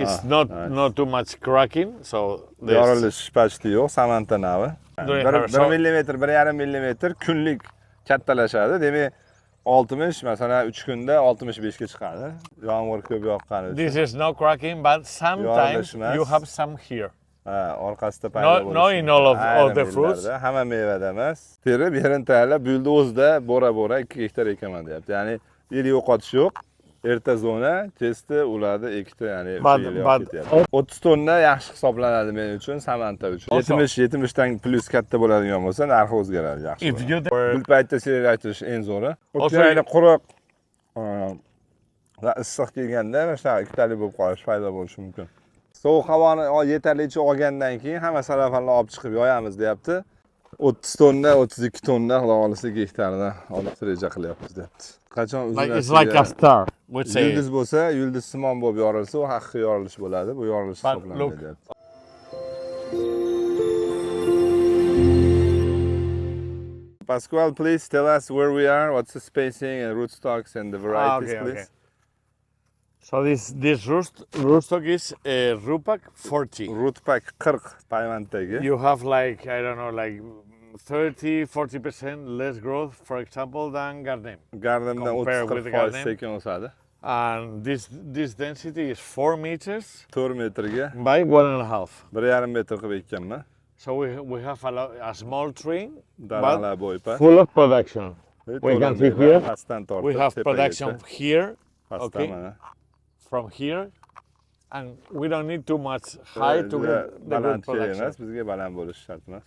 It's not too much cracking, so yorilish pashti yo'q, samanta navi. 1 mm, 1,5 mm kunlik kattalashadi. Demak, 60 masalan 3 kunda 65 ga chiqadi. Yomg'ir ko'p yoqqani uchun. This is no cracking, but sometimes you have some here. Orqasida paydo bo'lishi. No in all of the fruits. Hamma mevada emas. Terib, yerini tayyorlab, bu yerda o'zida bora 2 gektar ekaman deyapti. Ya'ni yil yo'qotish yo'q. Erta zona, tezda uladi ekdi, ya'ni ketyapti. 30 tonna yaxshi hisoblanadi men uchun, samanta uchun. 70 dan plus katta bo'ladigan bo'lsa, narxi o'zgaradi, yaxshi. Bu paytda seyratish eng zo'ri. O'sha quruq va issiq kelganda mana ikkitalik bo'lib qolish paydo bo'lishi mumkin. Sovuq havoni yetarlicha olgandan keyin hamma salafanlarni olib chiqib yoyamiz deyapti. 30 tonna, 32 tonna xudo olsa gektardan olib reja qilyapmiz deyapti. Qachon It's like a star. Yulduz bo'lsa, yulduz simon bo'lib yorilsa, u haqiqiy yorilish bo'ladi. Bu yorilish hisoblanadi deyapti. Pascual, please tell us where we are, what's the spacing and rootstocks and the varieties, please. So this rootstock is Rupak 40. Rootpak 40 payvanddagi. You have like, I don't know, like 30-40% less growth, for example, than Gardem. Gardemdan 30-40% sekin o'sadi. And this density is 4 meters 4 metrga by 1.5. 1,5 metr qilib ekkanman. So we have a small tree, daraxtlar bo'yipa full of production. We can see here. We have production here. Okay. From here, and we don't need too much height to get the good production. Bizga baland bo'lish shart emas.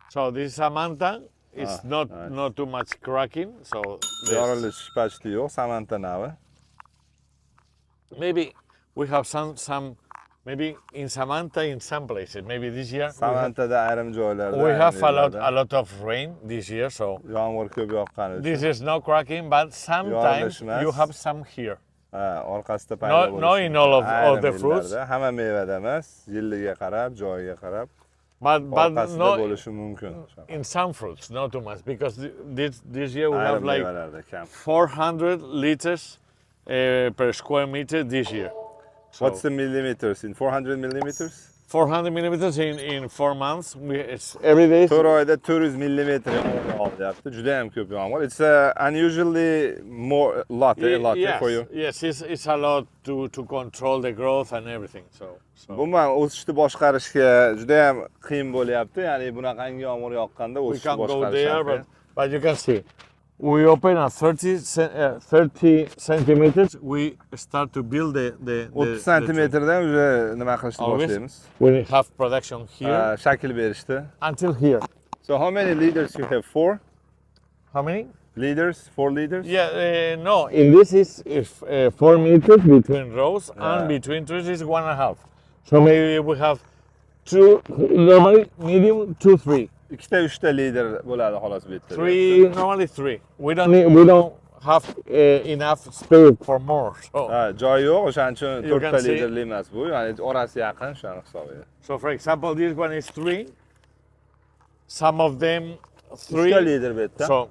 So this Samanta is not too much cracking. So yorilish pashti yo'q, samanta navi. Maybe we have some maybe in Samanta in some places. Maybe this year Samantada ayrim joylarda we have a lot of rain this year, so yomg'ir ko'p yoqqani uchun. This is no cracking, but sometimes you have some here. Orqasida paydo bo'lishi. No in all of the fruits. Hamma mevada emas, yilliga qarab, joyiga qarab. But no bo'lishi mumkin. In some fruits, not too much, because this year we have like 400 liters per square meter this year. So what's the millimeters in 400 millimeters? 400 millimeters in 4 months. It's every day. 4 oyda 400 millimeter yomg'ir deyapti. Juda ham ko'p yomg'ir. It's unusually more lot for you. Yes, it's a lot to control the growth and everything. So. Umuman o'sishni boshqarishga juda ham qiyin bo'lyapti. Ya'ni bunaqangi yomg'ir yoqqanda o'sishni boshqarish. But you can see. We open at 30 centimeters. We start to build the 30 centimeterdan уже nima qilishni boshlaymiz. We have production here. Shakl berishdi. Until here. So how many leaders you have? 4? How many? Leaders? 4 leaders? Yeah, no. In this is 4 meters between rows, and between trees is 1.5. So maybe we have 2, normally medium 2, 3. 2-3 lider bo'ladi xolos bu yerda. 3, normally 3. We don't have enough space for more. So joy yo'q, o'shaning uchun 4 ta liderli emas bu. Ya'ni orasi yaqin, shuni hisobiga. So for example, this one is 3. Some of them 3. 3 lider bu yerda. So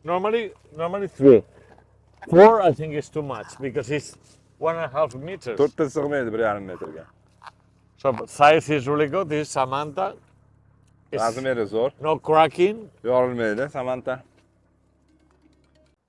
normally 3. 4 I think is too much because it's 1.5 meters. 4 ta sig'maydi 1.5 metrga. So size is really good. This is Samanta. Razmeri zo'r. No cracking. Yorilmaydi, samanta.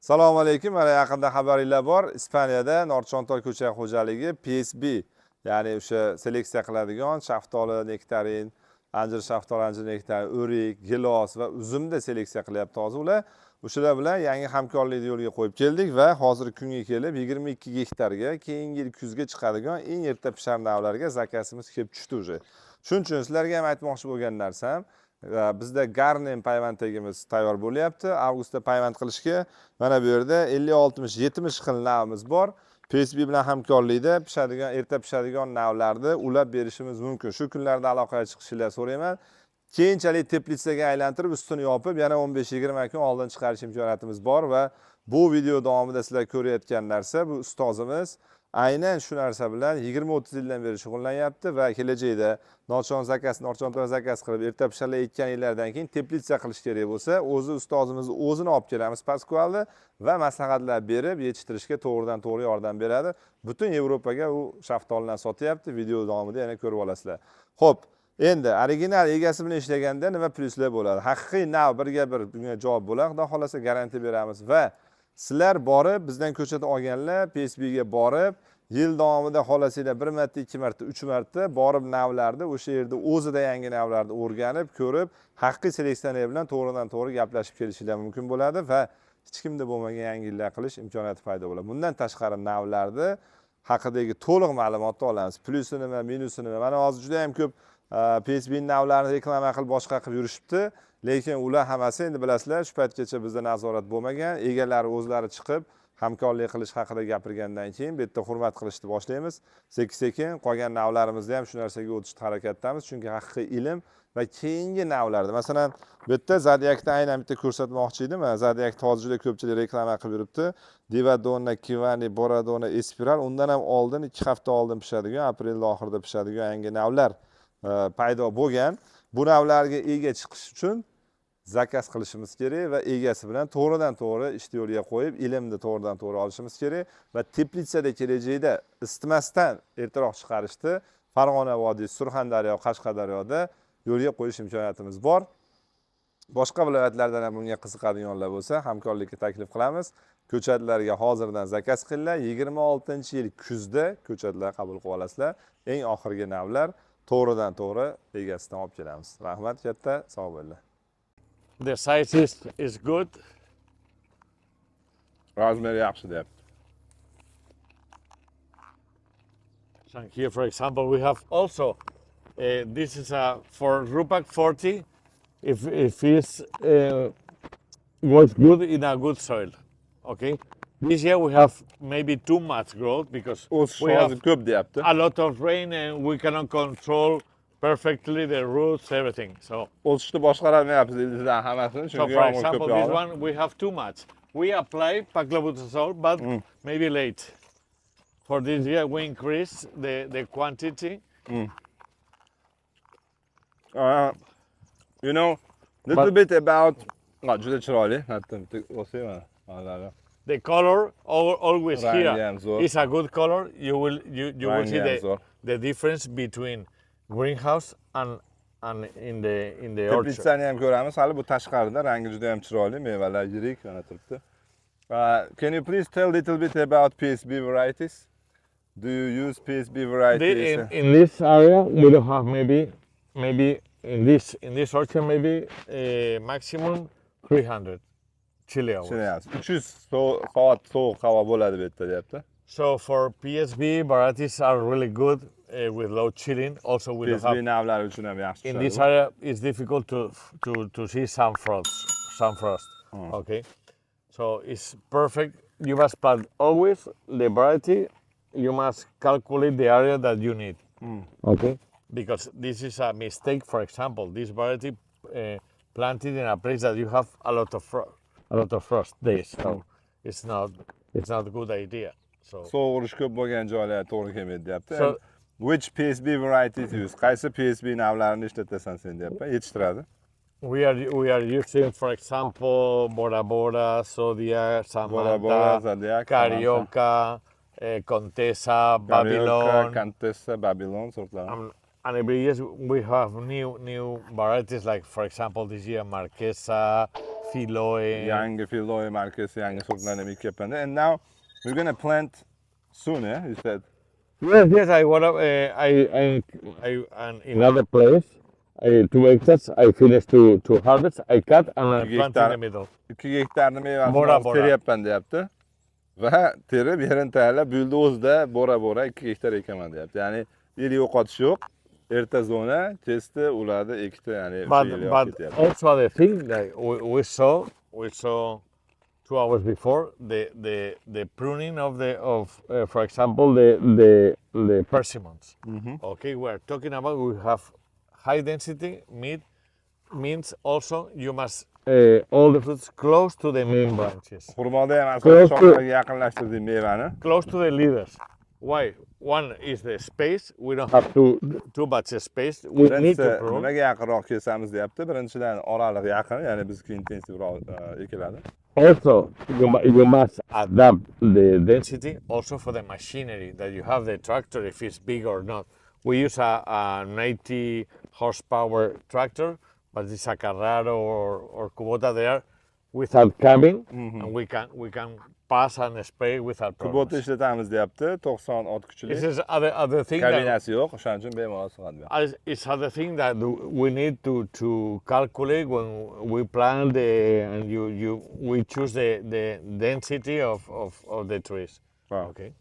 Assalomu alaykum. Mana yaqinda xabaringlar bor. Ispaniyada Norchontol ko'cha xo'jaligi PSB, ya'ni o'sha seleksiya qiladigan shaftoli, nektarin, anjir shaftoli, anjir nektarin, o'rik, gilos va uzumda seleksiya qilyapti hozir ular. O'shalar bilan yangi hamkorlikni yo'lga qo'yib keldik va hozirgi kunga kelib 22 gektarga, keyingi yil kuzga chiqadigan eng erta pishar navlarga zakasimiz kelib tushdi уже. Shuning uchun sizlarga ham aytmoqchi bo'lgan narsam, bizda Garnem payvandligimiz tayyor bo'lyapti. Avgustda payvand qilishga mana bu yerda 50-60-70 xil navimiz bor. PSB bilan hamkorlikda pishadigan, erta pishadigan navlarni ulab berishimiz mumkin. Shu kunlarda aloqaga chiqishinglarni so'rayman. Keyinchalik teplitsaga aylantirib, ustini yopib, yana 15-20 kun oldin chiqarish imkoniyatimiz bor va bu video davomida sizlar ko'rayotgan narsa bu ustozimiz aynan shu narsa bilan 20-30 yildan beri shug'ullanyapti va kelajakda norchon zakasi, norchontoy zakasi qilib erta pisharlar ekkan yillardan keyin teplitsa qilish kerak bo'lsa, o'zi ustozimiz o'zini olib kelamiz Pasqualni va maslahatlar berib, yetishtirishga to'g'ridan to'g'ri yordam beradi. Butun Yevropaga u shaftolidan sotyapti. Video davomida yana ko'rib olasizlar. Xo'p, endi original egasi bilan ishlaganda nima plyuslar bo'ladi? Haqiqiy nav birga bir bunga javob bo'ladi. Xudo xolasa garantiya beramiz va sizlar borib, bizdan ko'chat olganlar PSB ga borib, yil davomida xolasinglar 1 marta, 2 marta, 3 marta borib navlarni o'sha yerda o'zida yangi navlarni o'rganib, ko'rib, haqiqiy seleksiyaner bilan to'g'ridan to'g'ri gaplashib kelishinglar mumkin bo'ladi va hech kimda bo'lmagan yangiliklar qilish imkoniyati paydo bo'ladi. Bundan tashqari navlarni haqidagi to'liq ma'lumotni olamiz. Plyusi nima, minusi nima. Mana hozir juda ham ko'p PSB navlarini reklama qilib boshqa qilib yurishibdi. Lekin ular hammasi endi bilasizlar, shu paytgacha bizda nazorat bo'lmagan, egalari o'zlari chiqib hamkorlik qilish haqida gapirgandan keyin bu yerda hurmat qilishni boshlaymiz. Sekin-sekin qolgan navlarimizni ham shu narsaga o'tishga harakatdamiz, chunki haqiqiy ilm va keyingi navlarda, masalan, bu yerda Zodiac'ni aynan bitta ko'rsatmoqchi edim. Zodiac'ni hozir juda ko'pchilik reklama qilib yuribdi. Divadonna, Kivani, Boradona, Espiral, undan ham oldin 2 hafta oldin pishadigan, aprel oxirida pishadigan yangi navlar paydo bo'lgan. Bu navlarga ega chiqish uchun zakaz qilishimiz kerak va egasi bilan to'g'ridan to'g'ri ishni yo'lga qo'yib, ilmni to'g'ridan to'g'ri olishimiz kerak va teplitsada kelajakda istimasdan ertaroq chiqarishni Farg'ona vodiysi, Surxondaryo, Qashqadaryoda yo'lga qo'yish imkoniyatimiz bor. Boshqa viloyatlardan ham bunga qiziqadiganlar bo'lsa, hamkorlikka taklif qilamiz. Ko'chatlarga hozirdan zakaz qilinglar. 26-yil kuzda ko'chatlar qabul qilib olasizlar. Eng oxirgi navlar to'g'ridan to'g'ri egasidan olib kelamiz. Rahmat katta, sog' bo'linglar. The size is good. Razmeri yaxshi deyapti. So here, for example, we have also this is for Rupak 40. If it's was good in a good soil, okay. This year we have maybe too much growth because we have a lot of rain and we cannot control perfectly the roots, everything. So for example, this one we have too much. We apply paclobutazole, but maybe late. For this year we increase the quantity. You know, little bit about the color always here is a good color. You will see the difference between greenhouse and in the orchard. Teplitsani ham ko'ramiz. Hali bu tashqarida rangi juda ham chiroyli, mevalar yirik mana turibdi. Can you please tell a little bit about PSB varieties? Do you use PSB varieties? In this area we don't have maybe in this orchard maybe maximum 300 chili hours. 300 soat sovuq havo bo'ladi bu yerda deyapti. So for PSB varieties are really good with low chilling. Also we don't have. Navlar uchun ham yaxshi. In this area it's difficult to see some frost. Okay, so it's perfect. You must plant always the variety. You must calculate the area that you need. Okay, because this is a mistake. For example, this variety planted in a place that you have a lot of frost days. So it's not a good idea. So sovuq ko'p bo'lgan joylar to'g'ri kelmaydi deyapti. Which PSB varieties use? Qaysi PSB navlarini ishlatasan sen deyapti? Yetishtiradi. We are using, for example, Bora Bora, Zodiac, Samantha, Carioca, Contessa, Babylon. Contessa, Babylon sortlar. And every year we have new varieties, like for example this year Marquesa, Filoe. Yangi Filoe, Marquesa, yangi sortlarni ekipanda. And now we're going to plant soon, you said. Yes, I want to. And in other place, 2 hectares. I finished to harvest. I cut and I plant in the middle. 2 gektarni mevasini teryapman deyapti. Va terib yerini tayyorlab buldozda bora 2 gektar ekaman deyapti. Ya'ni yil yo'qotish yo'q. Erta zona kesdi, ularni ekdi, ya'ni but also the thing that we saw 2 hours before the pruning of for example the persimmons. Okay, we are talking about we have high density means also you must all the fruits close to the main branches. Xurmoda ham Close shoxlarga yaqinlashtirdik mevani. Close to the leaders. Why? One is the space. We don't have too much space. We need to prune. Nimaga yaqinroq kesamiz deyapti. Birinchidan oraliq yaqin, ya'ni bizga intensivroq ekiladi. Also, you must adapt the density also for the machinery that you have the tractor, if it's big or not. We use a 90 horsepower tractor, but it's a Carraro or Kubota there without cabin, and we can pass and spray without Kubota problems. ishlatamiz deyapti. 90 ot kuchli. This is other thing that Kabinasi yo'q, o'shaning uchun bemalol sig'adi. it's other thing that we need to calculate when we plan and we choose the density of the trees. Okay.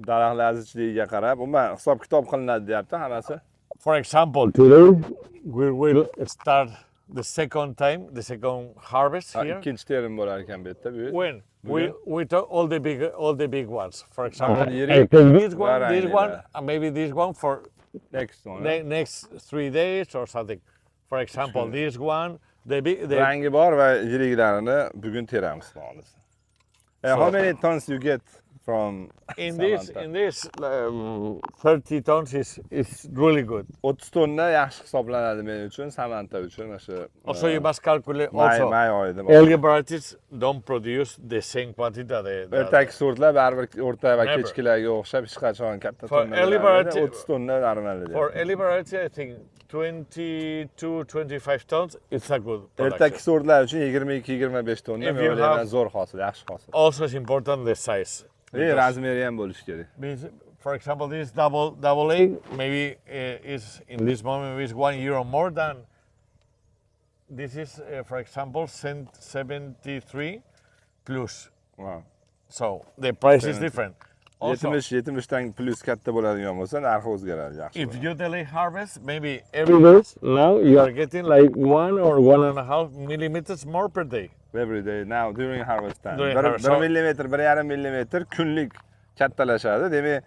Daraxtlar zichligiga qarab, umuman hisob kitob qilinadi deyapti hammasi. For example, today we will start the second harvest here. Ikkinchi terim bo'lar ekan bu yerda, bu. When we took all the big ones. For example, Yirik this one, varieties. and maybe this one for Next one. next 3 days or something. For example, this one, the Rangi bor va yiriklarini bugun teramiz hozir. How many tons you get from in this 30 tons is really good. 30 tonna yaxshi hisoblanadi men uchun, Samanta uchun o'sha. Also, you must calculate May also. oyida. Early varieties don't produce the same quantity that Ertaki sortlar baribir o'rta va kechkilarga o'xshab hech qachon katta tonna. 30 tonna normaldir. For early variety, I think 22-25 tons. It's a good production. Ertaki sortlar uchun 22-25 tonna If you have- zo'r hosil, yaxshi hosil. Also, it's important the size. Razmeri ham bo'lishi kerak. For example, this double A maybe is in this moment is €1 more than this is. For example, 73 plus. Wow. So the price is different. Also, 70 dan plus katta bo'ladigan bo'lsa, narxi o'zgaradi, yaxshi. if you delay harvest, maybe every day now you are getting like 1 or 1.5 millimeters more per day. Every day now during harvest time. During 1 harvest. millimeter, 1,5 millimeter kunlik kattalashadi. Demak,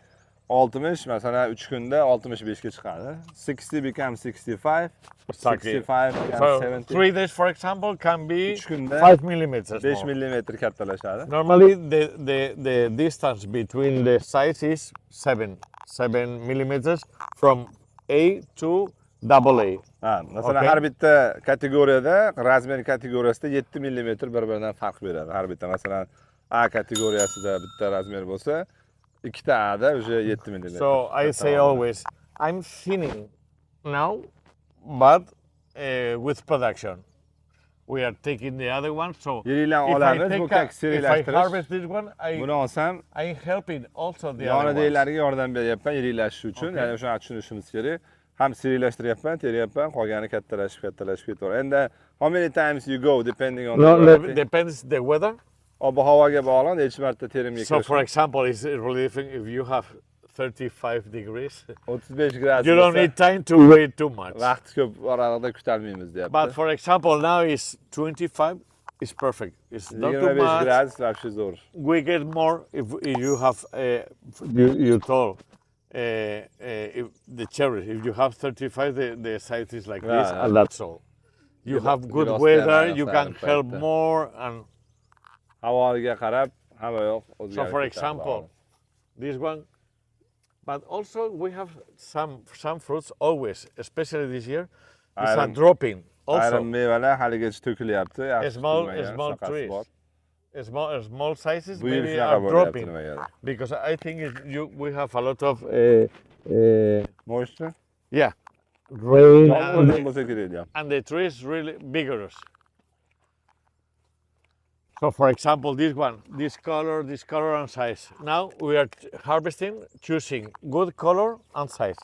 60 masalan 3 kunda 65 ga chiqadi. 60 becomes 65. Exactly. 65 becomes So 70. 3 days, for example, can be 3 kunda 5 millimeters 5 more. millimeter kattalashadi. Normally, the distance between the size is 7 millimeters from A to double A. Ha, masalan Okay. har bitta kategoriyada, razmer kategoriyasida 7 millimeter bir-biridan farq beradi. Har bitta masalan A kategoriyasida bitta razmer bo'lsa, ikkita A da o'sha 7 millimeter. So I say always, I'm thinning now, but with production. We are taking the other one, so Yirilan if olamiz, bu if I serilashtirish. harvest this one, Buni olsam, I'm helping also the other ones. yonidagilariga yordam beryapman yirilashish uchun. Ya'ni o'shani tushunishimiz kerak. Ham seriylashtiryapman, teryapman, qolgani kattalashib ketaveradi. And how many times you go depending on No, the variety? depends the weather. Ob-havoga bog'liq, necha marta terimga So, for kirish. example, it's really different if you have 35 degrees. 35 gradus. You don't bo'lsa, need time to wait too much. vaqt ko'p oralig'ida kutalmaymiz deyapti. But for example, now it's 25. It's perfect. It's not too 25 much. gradus вообще zo'r. We get more if you have you told if the cherries. If you have 35, the size is like this, Yeah. and that's all. You have good lost weather. them, You I can understand, help but, more, and Havoriga qarab, hamma yoq o'zgarib so for ketadi. example, this one. But also we have some fruits always, especially this year. It's a Ayrim- dropping. ayrim Also, mevalar haligacha to'kilyapti. yaxshi small kutilmagan, small shunaqasi trees, bor. small sizes Bu yil maybe shunaqa are bo'lyapti dropping nimaga? because I think we have a lot of Moisture? yeah rain Yomg'ir bo'lsa kerak deyapti. and the tree is really vigorous. So for example, this color and size. Now we are harvesting, choosing good color and size.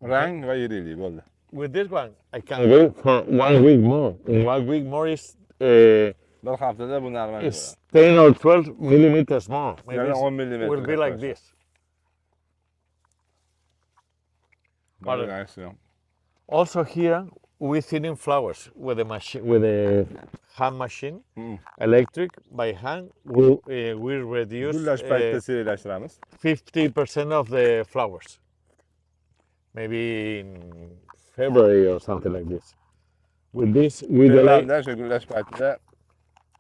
Rang va yiriklik bo'ldi. With this one, I can wait for 1 week more. In 1 week more is Bir haftada bu normal is bo'ladi. 10 or 12 millimeters more. Maybe Yani it's- 10 millimeter will be like yaklaşık. this. But also here we thinning flowers with a machine, with a hand machine, electric by hand. We reduce Gullash paytida seriylashtiramiz. 50% of the flowers. Maybe in February or something like this. With this, we delay. Fevralda shu gullash paytida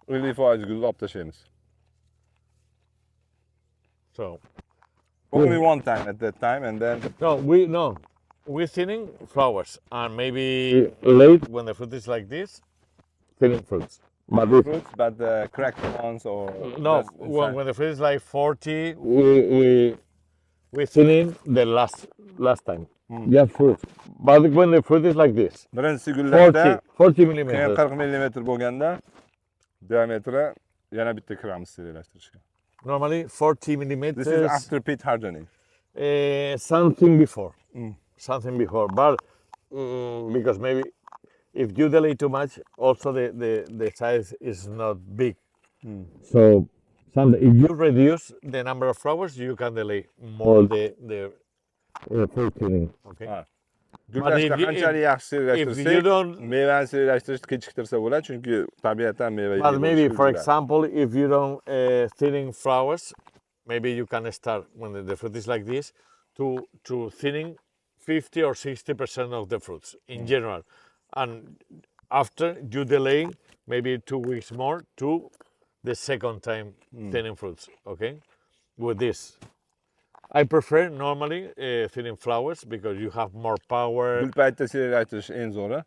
50% gul olib tashlaymiz. So Only one time at that time, and then we're thinning flowers, and maybe late when the fruit is like this, thinning fruits. But fruits, but the cracked ones or no, that's inside. when the fruit is like 40, we thinning the last time. Just fruit. But when the fruit is like this, Birinchi gullarda 40 keyin millimeters. 40 mm bo'lganda diametri yana bitta kiramiz sterilashtirishga. Normally 40 This millimeters. is after pit hardening. Something before. Something before. But because maybe if you delay too much, also the size is not big. So if you reduce the number of flowers, you can delay more the fruit thinning. Okay. Gullashda qanchalik yaxshi if you sterilashtirsak, don't, mevani sterillashtirish kechiktirsa bo'ladi, chunki tabiatan meva but yeydi maybe bo'lishga for ulguradi. example, if you don't thinning flowers, maybe you can start when the fruit is like this to thinning 50 or 60% of the fruits in general, and after you delay maybe 2 weeks more to the second time thinning fruits. Okay, with this. I prefer normally thinning flowers because you have more power. Gul paytida sterilashtirish eng zo'ri.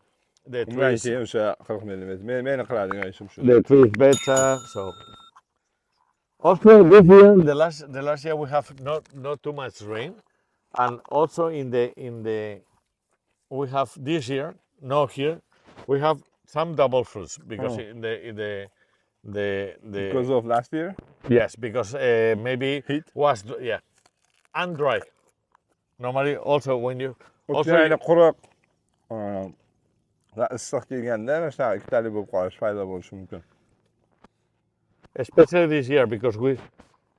The Undan tree is, keyin o'sha 40 mm. Meni qiladigan ishim shu. the tree is better. So also this year, the last year we have not too much rain, and also we have this year here we have some double fruits because Because of last year? yes, because maybe Heat? was and dry. Normally also when you also O'tgan quruq va issiq kelganda mana shunaqa ikkitalik bo'lib qolish paydo bo'lishi mumkin. especially this year because we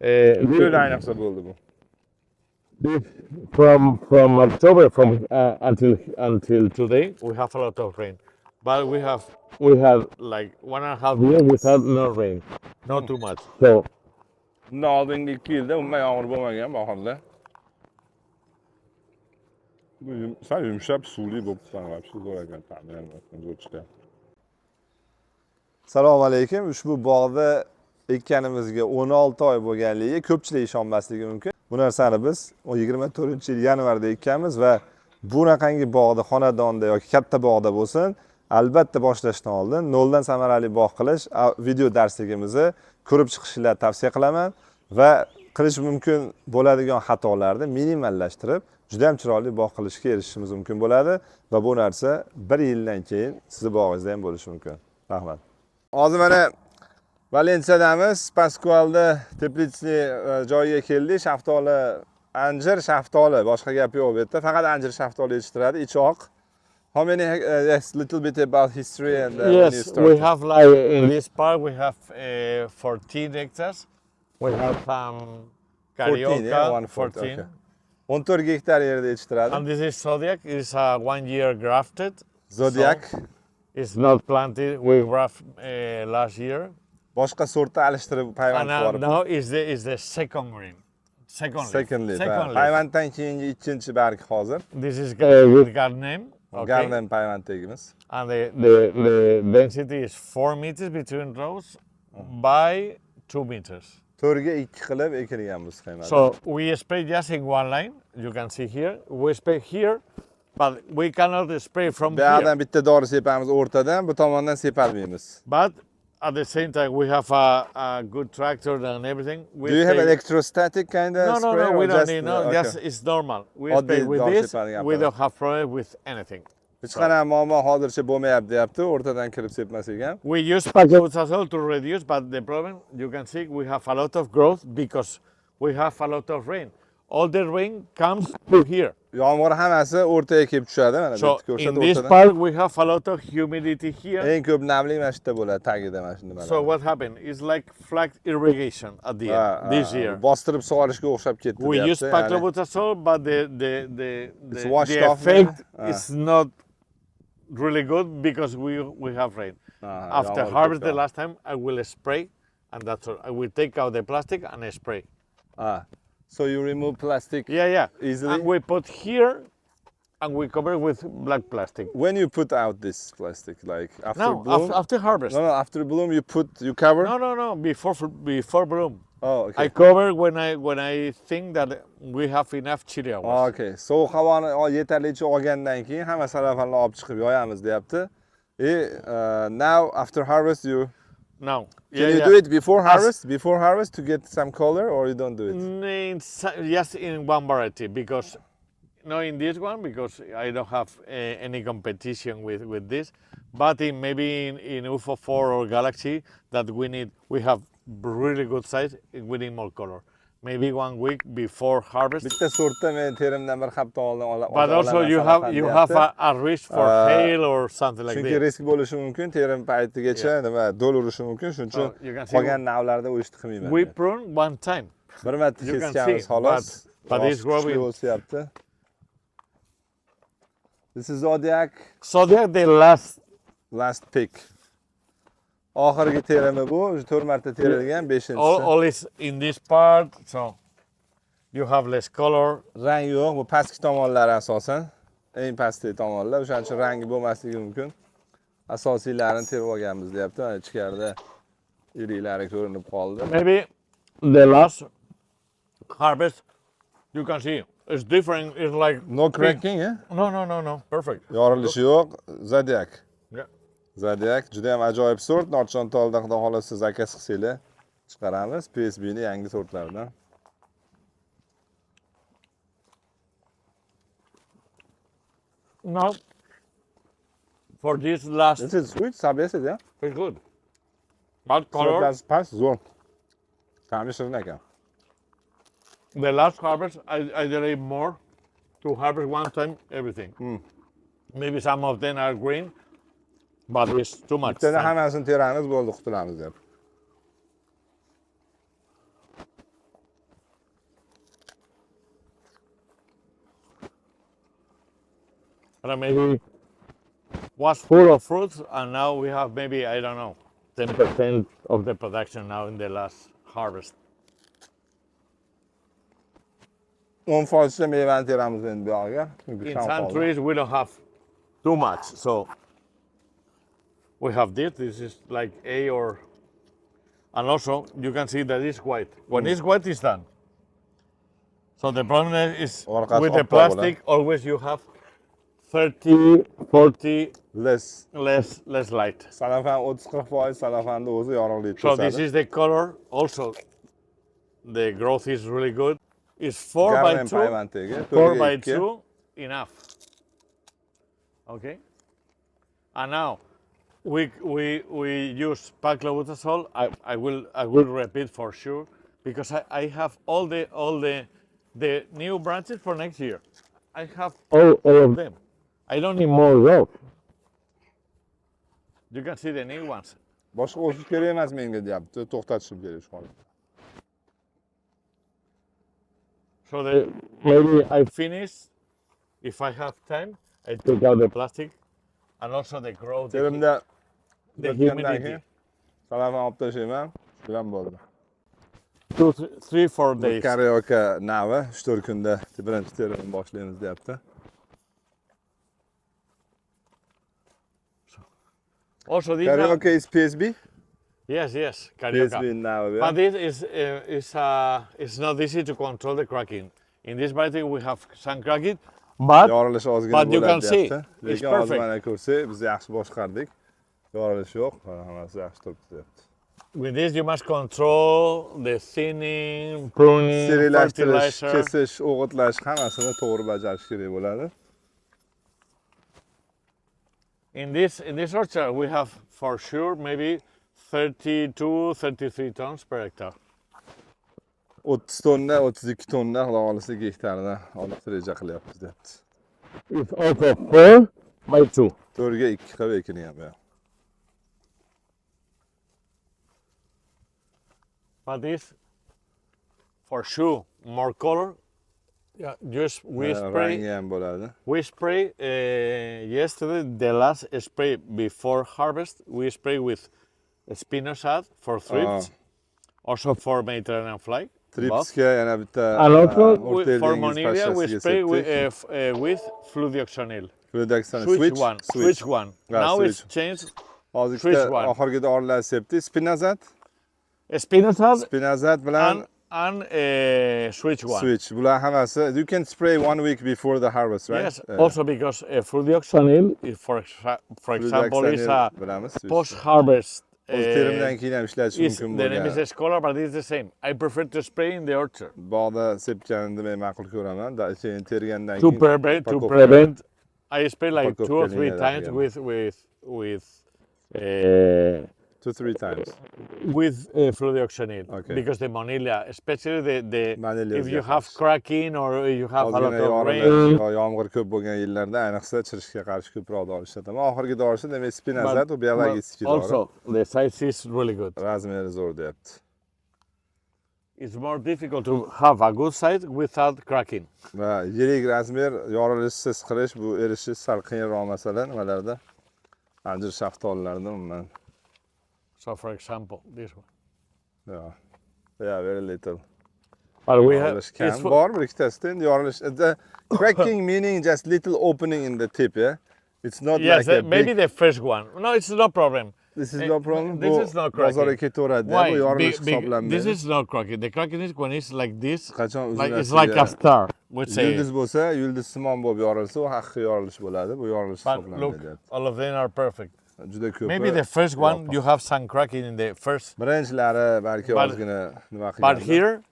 Yo'l ayniqsa bo'ldi bu. this from October until today we have a lot of rain, but we had like 1.5 years without no rain, not too much. So Bundan oldingi 2 yilda umuman yomg'ir bo'lmagan bahorda. Bu sal yumshab suvli bo'lib qolgan, shu zo'r ekan ta'mi ham zo'r chiqadi. Assalomu alaykum. Ushbu bog'da ekkanimizga 16 oy bo'lganligiga ko'pchilik ishonmasligi mumkin. Bu narsani biz 24-yil yanvarda ekkanmiz va bunaqangi bog'da, xonadonda yoki katta bog'da bo'lsin, albatta boshlashdan oldin noldan samarali bog' qilish video darsligimizni ko'rib chiqishinglarni tavsiya qilaman va qilish mumkin bo'ladigan xatolarni minimallashtirib, juda ham chiroyli bog' qilishga erishishimiz mumkin bo'ladi va bu narsa 1 yildan keyin sizni bog'ingizda ham bo'lishi mumkin. Rahmat. Hozir mana Valensiyadamiz, Pascualda teplitsli joyiga keldik. Shaftoli, anjir, shaftoli, boshqa gap yo'q bu yerda. Faqat anjir, shaftoli yetishtiradi, ichi oq. How many yes, little bit about history and when you yes, started. we have like in this park we have 14 hectares. We have 14, yeah, 14. 14. 14 gektar yerda yetishtiradi. And this is Zodiac. It's a 1 year grafted. Zodiac. So it's not planted. We grafted last year. Boshqa sortda alishtirib payvand And qilib. now is the second green. Second leaf. Payvanddan keyingi ikkinchi barg hozir. This is with garden name. Okay. Garden payvanddagimiz. And the density is 4 meters between rows by 2 meters. 4 ga 2 qilib ekilgan bu sxemada. So we spray just in one line. You can see here. We spray here, but we cannot spray from Bu here. yerdan bitta dori sepamiz o'rtadan, bu tomondan sepolmaymiz. But at the same time, we have a good tractor and everything. We Do you have spray- electrostatic kind of spray? No, we or don't just, need, no, okay. just it's normal. We Oddiy spray with dori this, sepadigan we apparat. don't have problem with anything. Hech qanaqa muammo hozircha bo'lmayapti, deyapti, o'rtadan kirib sepmasak ham. We use paclobutazole to reduce, but the problem, you can see, we have a lot of growth because we have a lot of rain. All the rain comes to here. Yomg'ir hammasi o'rtaga kelib tushadi, mana bu So yerda ko'rsatib in this o'rtadan. part, we have a lot of humidity here. Eng ko'p namlik mana shu yerda bo'ladi, tagida mana shu nimalar. So what happened? It's like flag irrigation at the end this year. Bostirib sug'orishga o'xshab ketdi, We deyapti, use paclobutazole, but It's washed the off, effect yeah. is not really good because we have rain. After yomg'ir harvest the ketdi. last time, I will spray, and that's all. I will take out the plastic and I spray. So you remove plastic Yeah. easily? And we put here, and we cover with black plastic. When you put out this plastic, like after No, bloom? after harvest. No, after bloom you cover? No, before bloom. Oh, okay. I cover when I think that we have enough chili hours. Okay. Sovuq havoni yetarlicha olgandan keyin hamma salafanni olib chiqib yoyamiz deyapti. Now after harvest you Now, can you do it before harvest? Before harvest to get some color, or you don't do it? Just in one variety, because not in this one, because I don't have any competition with this, but maybe in UFO 4 or Galaxy that we have really good size, we need more color. Maybe 1 week before harvest. Bitta sortda men terimdan bir hafta oldin But also you have a risk for hail or something like chunki this. risk bo'lishi mumkin, terim paytigacha nima do'l urishi mumkin, shuning uchun qolgan navlarda u ishni qilmayman. We prune one time. Bir marta kesganmiz xolos. But it's growing. O'syapti. This is Zodiac. Zodiac the last pick. Oxirgi terimi bu, 4 marta terilgan, 5-inchisi. All is in this part, so you have less color. Rang yo'q, bu pastki tomonlari asosan. Eng pastki tomonlar, o'shaning uchun rangi bo'lmasligi mumkin. Asosiylarini terib olganmiz deyapti. Mana ichkarida iriklari ko'rinib qoldi. Maybe the last harvest you can see it's different. It's like no cracking, eh? No. Perfect. Yorilishi yo'q. Zodiac. Yeah. Zodiac juda ham ajoyib sort. Norchontolda xudo xolasa zakas qilsanglar chiqaramiz. PSB ni yangi sortlardan. Now, for this last, This is sweet, sabesiz, yeah? it's good. But color, Sortlar pas zo'r. Ta'mi shirin ekan. the last harvest, I delay more to harvest one time everything. Maybe some of them are green, but it's too much. Bitta time. hammasini teramiz, bo'ldi, qutulamiz deb. And maybe was full of fruits, and now we have maybe, I don't know, 10% of the production now in the last harvest. 10% mevani teramiz endi bu yog'iga. In some trees we don't have too much, so we have this. This is like A or, and also you can see that it's white. When it's white, it's done. So the problem is with the plastic, always you have 30, 40 less light. Salafan 30-40%, salafanni o'zi yorug'lik So this is the color. Also, the growth is really good. It's 4 by 2. 4 by 2 enough. Okay. And now we use paclobutazole. I will repeat for sure because I have all the new branches for next year. I have all of them. I don't need more growth. You can see the new ones. Boshqa o'sish kerak emas menga deyapti, to'xtatishim kerak shu holda. So maybe I finish. If I have time, I take out the plastic and also the growth. Terimda the humidity. Salafan olib tashlayman, shu bilan bo'ldi. 3-4 days. Karyoka navi 3-4 kunda birinchi terimni boshlaymiz deyapti. Also, this Karyoka is PSB? Yes, Carioca. PSB navi. But this is not easy to control the cracking. In this variety, we have some cracking, but you can see it's perfect. Mana ko'rsa, biz yaxshi boshqardik. Yorilish yo'q, hammasi yaxshi turibdi deyapti. With this, you must control the thinning, pruning, Sterilashtirish, fertilizer. kesish, o'g'itlash hammasini to'g'ri bajarish kerak bo'ladi. In this orchard, we have for sure maybe 32, 33 tons per hectare. 30 tonna, 32 tonna xudo xolasa gektardan olib reja qilyapmiz deyapti. It's also 4 by 2. 4 ga 2 qilib ekinyapti. But this, for sure, more color. Yeah, just we spray yesterday, the last spray before harvest, we spray with spinosad for thrips, also for Mediterranean fly. Tripsga yana bitta. And also for Monilia, we spray with fludioxonil. Switch one. Now it's changed. Hozirda oxirgi dorilar septi, spinozat. Spinazat bilan and switch one. switch. Bular hammasi. You can spray 1 week before the harvest, right? Yes, also because fludioxanil, for example, is a bilamiz. post-harvest. Terimdan keyin ham ishlatish mumkin The name bo'lgan. is Scholar, but it's the same. I prefer to spray in the orchard. Bog'da sepganni men ma'qul ko'raman. Keyin tergandan To keyin prevent, I spray like Pakovka 2 or 3 times liniyada with 2-3 times. fludioxanil. Okay. Because the manila, especially the Manila if is you the have first. cracking or you have a lot Ozgina of rain. yorilib, yomg'ir ko'p bo'lgan yillarda ayniqsa chirishga qarshi ko'proq dori ishlataman. Oxirgi dorisi demak spinazat va biologический dori. Also, the size is really good. Razmeri zo'r deyapti. It's more difficult to have a good size without cracking. Va yirik razmer yorilishsiz qilish bu erishish sal qiyinroq masala nimalarda? Anjir shaftolilarda umuman. So, for example, this one. Yeah, very little. But we have. Yorilish kam bor, bir ikkitasida endi yorilish. The cracking meaning just little opening in the tip, yeah? It's not Yes, like a maybe big... the first one. No, it's no problem. This is no problem. This is not cracking. Bozorga ketaveradi. Why? Bu yorilish hisoblanmaydi. This is not cracking. The cracking is when it's like this. Qachon Like it's like a star. We'd say. Yulduz bo'lsa, yulduzsimon bo'lib yorilsa, u haqiqiy yorilish bo'ladi. Bu yorilish But look, hisoblanmaydi. all of them are perfect. Juda ko'p. Maybe the first one you have some cracking in the first. Birinchilari balki ozgina nima qilgan. But here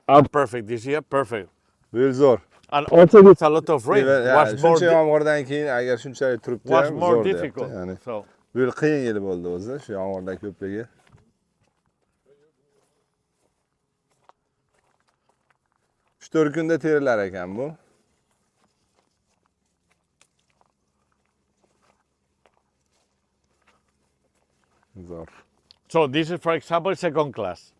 are perfect. This year perfect. Bu yil zo'r. And also with a lot of rain. Was more Shuncha yomg'irdan keyin agar shunchalik turibdi was ham more zo'r difficult. deyapti. Ya'ni So bu yil qiyin yil bo'ldi o'zi, shu yomg'irdan ko'pligi. Uch 4 kunda terilar ekan bu. Zo'r. So this is, for example, second class.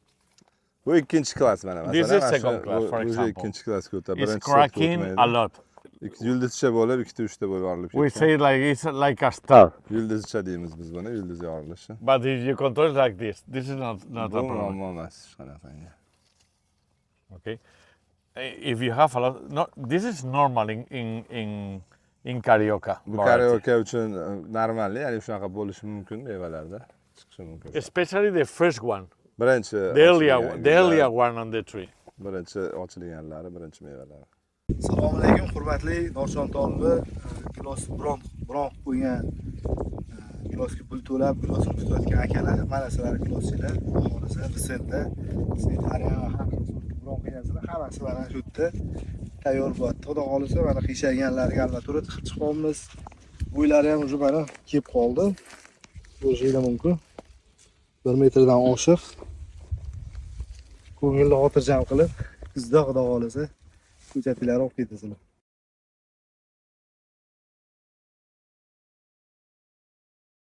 Bu ikkinchi klass mana masalan. This is second class, for example. Ikkinchi klassga o'tadi. It's Birinchi cracking a lot. Yulduzcha bo'lib, 2-3 ta bo'lib yorilib We ketgan. say like it's like a star. Yulduzcha deymiz biz buni, yulduz yorilishi. But if you control it like this is not a Bu problem. muammo emas shunaqangi. Okay. If you have a lot, no, this is normal in carioca. Bu variety. karyoka uchun normal, ya'ni shunaqa bo'lishi mumkin mevalarda. Chiqishi mumkin. Especially the first one, Birinchi the earlier one on the tree. birinchi ochilganlari, birinchi mevalari. Assalomu alaykum, hurmatli Norchontolni gilos bronq qo'ygan gilosga pul to'lab gilosni tutayotgan akalar, mana sizlar giloschilar, xohlasa Visentda, Ariana ham bronq qo'ygansizlar, hammasi mana shu yerda tayyor bo'ladi. Xudo xolisa mana qiyshayganlarga albatta chiqamiz. Bo'ylari ham уже mana kelib qoldi. Bo'shida mumkin. 1 metrdan oshiq. Ko'ngilni xotirjam qilib, kuzda xudo xolisa Kўchatlarga olib ketasizlar.